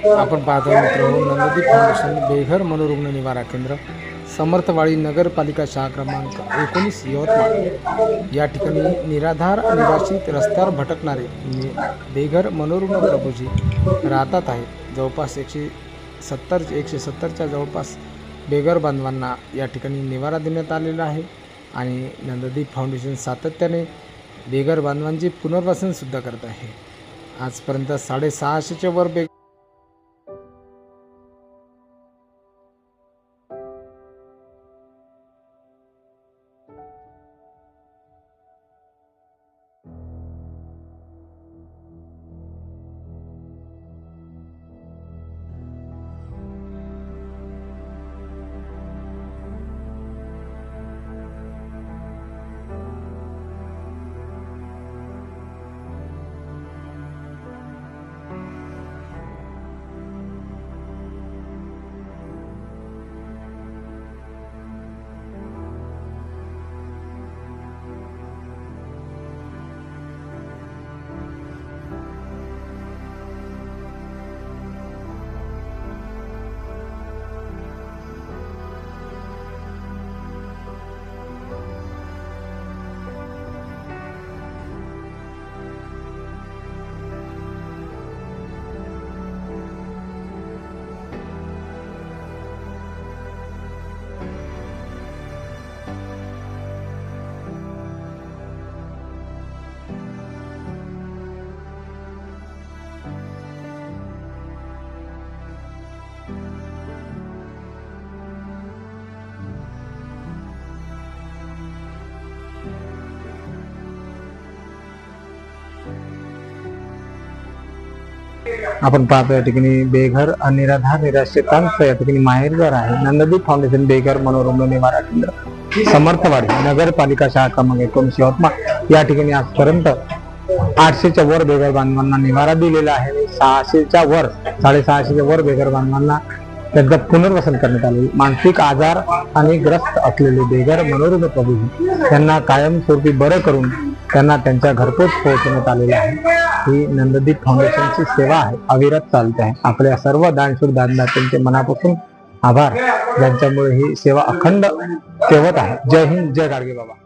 आपण पाहतो मित्रांनो, नंददीप फाउंडेशन बेघर मनोरुग्ण निवारा केंद्र, समर्थवाडी, नगरपालिका शाखा क्रमांक 19, यवतमाळ या ठिकाणी निराधार, निराश्रित, रस्त्यावर भटकणारे बेघर मनोरुग्ण प्रभूजी राहतात आहेत. जवळपास 170च्या जवळपास बेघर बांधवांना या ठिकाणी निवारा देण्यात आलेला आहे. आणि नंददीप फाउंडेशन सातत्याने बेघर बांधवांचे पुनर्वसनसुद्धा करत आहे. आजपर्यंत 650च्या वर आपण पाहतो या ठिकाणी बेघर, निराधार, निराश्रितांचं या ठिकाणी माहेरघर आहे. नंददीप फाउंडेशन बेघर मनोरुग्ण निवारा केंद्र, समर्थवाडी, नगरपालिका शाखा क्रमांक 19, यवतमाळ या ठिकाणी आजपर्यंत 800च्या वर बेघर बांधवांना निवारा दिलेला आहे. 600च्या वर, 650च्या वर बेघर बांधवांना त्यांचं पुनर्वसन करण्यात आले. मानसिक आजार आणि ग्रस्त असलेले बेघर मनोरुग्ण प्रभूजी त्यांना कायमस्वरूपी बरं करून त्यांना त्यांच्या घरपोच पोहोचवण्यात आलेले आहे. ही नंददीप फाउंडेशनची सेवा आहे, अविरत चालते आहे. आपल्या सर्व दानशूर दानदात्यांचे मनापासून आभार, ज्यांच्यामुळे ही सेवा अखंड सेवत आहे. जय हिंद, जय गाडगे बाबा.